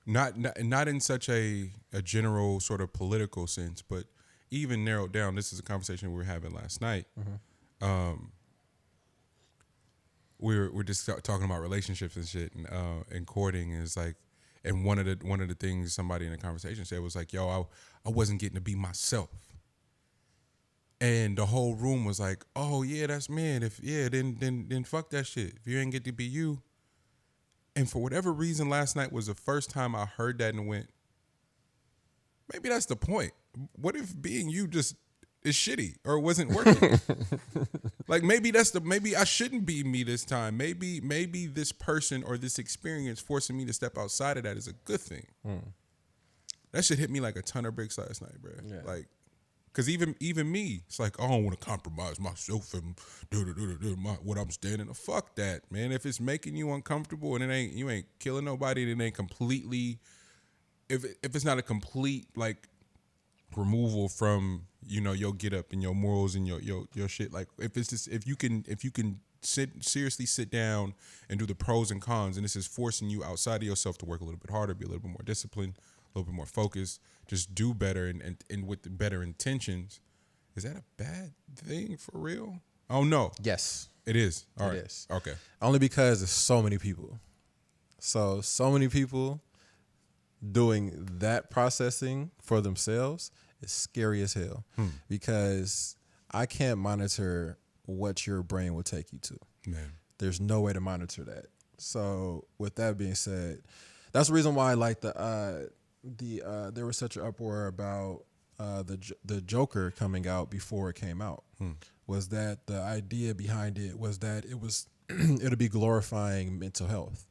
not in such a general sort of political sense, but even narrowed down. This is a conversation we were having last night. Um, we're just talking about relationships and shit, and courting is like, and one of the things somebody in the conversation said was like, "Yo, I wasn't getting to be myself," and the whole room was like, "Oh yeah, that's man. If yeah, then fuck that shit. If you ain't get to be you." And for whatever reason, last night was the first time I heard that and went, maybe that's the point. What if being you just is shitty or wasn't working? Like maybe I shouldn't be me this time. Maybe this person or this experience forcing me to step outside of that is a good thing. That shit hit me like a ton of bricks last night, bro. Yeah. Like, cause even me, it's like I don't want to compromise myself and what I'm standing. Fuck that, man. If it's making you uncomfortable and you ain't killing nobody, then it ain't completely. If it's not a complete like removal from your get up and your morals and your shit, like if it's just if you can seriously sit down and do the pros and cons, and this is forcing you outside of yourself to work a little bit harder, be a little bit more disciplined, a little bit more focused, just do better and with the better intentions, is that a bad thing for real? Oh no, Yes, it is. All right. it is. Okay. Only because there's so many people. So many people doing that processing for themselves is scary as hell because I can't monitor what your brain will take you to. Man. There's no way to monitor that. So with that being said, that's the reason why I like there was such an uproar about the Joker coming out before it came out. Was that the idea behind it was that it was it'll be glorifying mental health.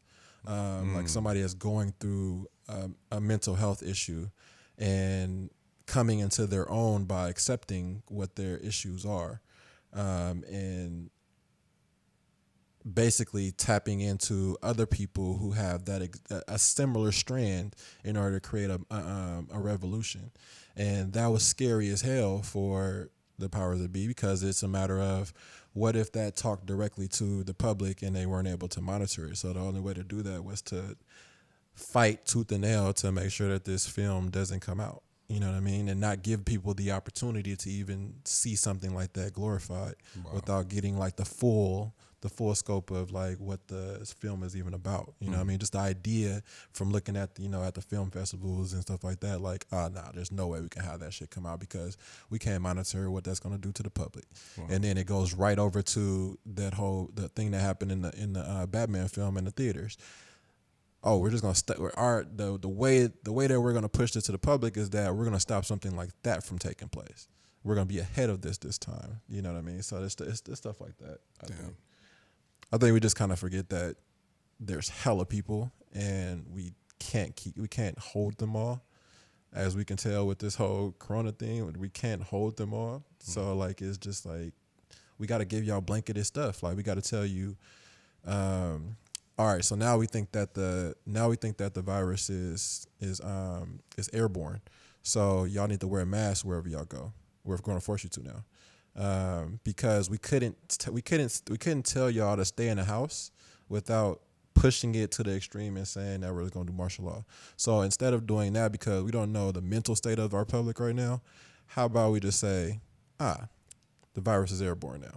Like somebody that's going through a mental health issue and coming into their own by accepting what their issues are, and basically tapping into other people who have a similar strand in order to create a revolution. And that was scary as hell for the powers that be, because it's a matter of what if that talked directly to the public and they weren't able to monitor it. So the only way to do that was to fight tooth and nail to make sure that this film doesn't come out. You know what I mean? And not give people the opportunity to even see something like that glorified without getting like the full scope of like what the film is even about. You know what I mean? Just the idea from looking at at the film festivals and stuff like that, like, nah, there's no way we can have that shit come out because we can't monitor what that's gonna do to the public. And then it goes right over to the thing that happened in the Batman film in the theaters. Oh, we're just gonna the way that we're gonna push this to the public is that we're gonna stop something like that from taking place. We're gonna be ahead of this time. You know what I mean? So it's stuff like that. I think we just kind of forget that there's hella people and we can't hold them all. As we can tell with this whole Corona thing, we can't hold them all. So like it's just like we got to give y'all blanketed stuff. Like we got to tell you. All right, so now we think that the virus is airborne. So y'all need to wear a mask wherever y'all go. We're going to force you to now, because we couldn't tell y'all to stay in the house without pushing it to the extreme and saying that we're going to do martial law. So instead of doing that, because we don't know the mental state of our public right now, how about we just say, the virus is airborne now.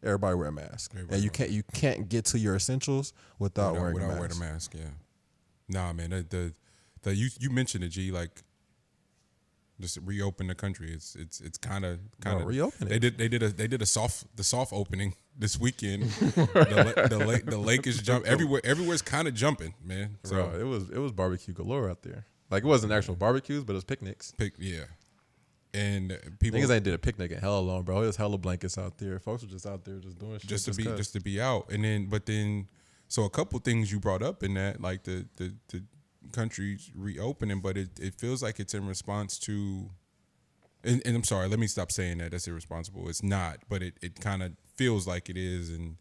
Everybody wear a mask, and you can't get to your essentials without wearing a mask. Yeah, nah, man. You mentioned it, G. Like, just reopen the country. It's kind of reopen it. They did the soft opening this weekend. the lake is jumping everywhere. Everywhere's kind of jumping, man. So bro, it was barbecue galore out there. Like it wasn't actual barbecues, but it was picnics. Yeah. And people niggas ain't did a picnic in hella long, bro. It was hella blankets out there. Folks were just out there just doing shit. Just to be out. And then so a couple things you brought up in that, like the country's reopening, but it feels like it's in response to and I'm sorry, let me stop saying that. That's irresponsible. It's not, but it kind of feels like it is. And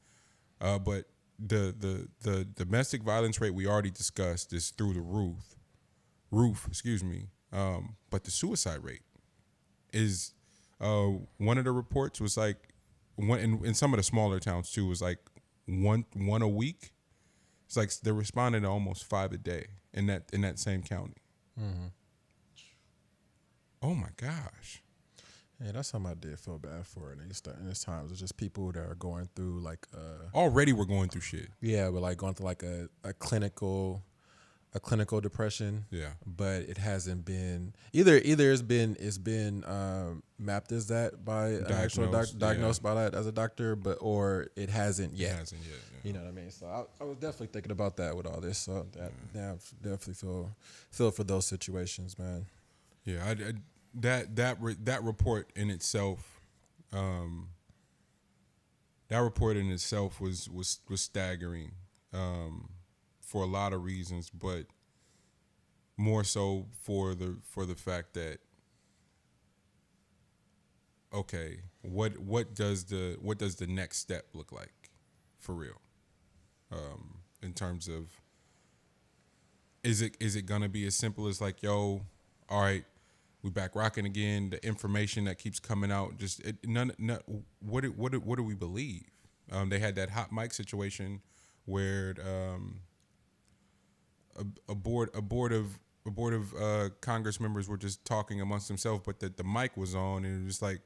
but the domestic violence rate we already discussed is through the roof, excuse me. But the suicide rate is one of the reports was like one in some of the smaller towns too was like one a week. It's like they're responding to almost 5 a day. in that same county. Mm-hmm. Oh my gosh. Yeah, that's something I did feel bad for in these times. It's just people that are going through like Already we're going through shit. yeah, but like going through like a clinical depression. Yeah. But it hasn't been either it's been mapped as that by an actual diagnosed by that as a doctor, but or it hasn't yet. It hasn't yet. Yeah. You know what I mean? So I was definitely thinking about that with all this. So that definitely feel for those situations, man. Yeah, that report in itself, was staggering, for a lot of reasons, but more so for the fact that, okay, what does the next step look like, for real, in terms of, is it gonna be as simple as like, yo, all right, we back rocking again. The information that keeps coming out, just none. What do we believe? They had that hot mic situation where a board of Congress members were just talking amongst themselves, but the mic was on, and it was like,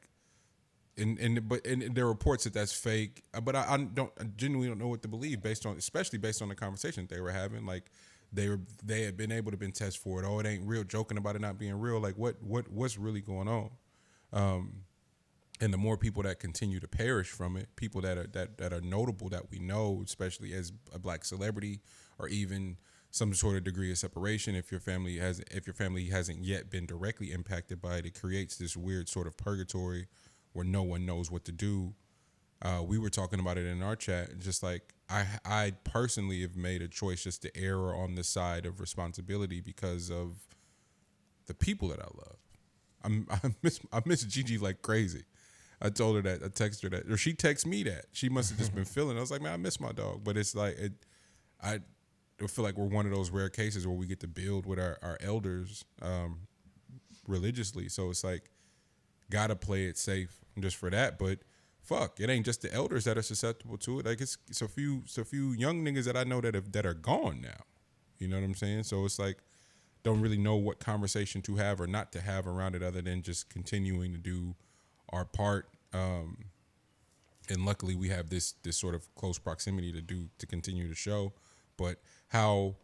and there are reports that that's fake. But I genuinely don't know what to believe, especially based on the conversation they were having. Like, they had been able to been test for it. Oh, it ain't real. Joking about it not being real. Like, what's really going on? And the more people that continue to perish from it, people that are notable that we know, especially as a black celebrity, or even some sort of degree of separation. If your family hasn't yet been directly impacted by it, it creates this weird sort of purgatory where no one knows what to do. We were talking about it in our chat. Just like I personally have made a choice just to err on the side of responsibility because of the people that I love. I miss Gigi like crazy. I told her that. I texted her that, or she texted me that. She must have just been feeling. I was like, man, I miss my dog. But it's like I feel like we're one of those rare cases where we get to build with our elders religiously. So it's like, gotta play it safe just for that. But fuck, it ain't just the elders that are susceptible to it. Like, it's a few young niggas that I know that are gone now. You know what I'm saying? So it's like, don't really know what conversation to have or not to have around it, other than just continuing to do our part. And luckily we have this sort of close proximity to continue the show. But how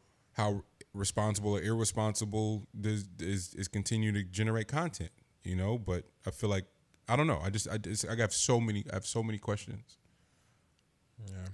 responsible or irresponsible is continue to generate content, you know? But I feel like, I don't know. I have so many questions. Yeah.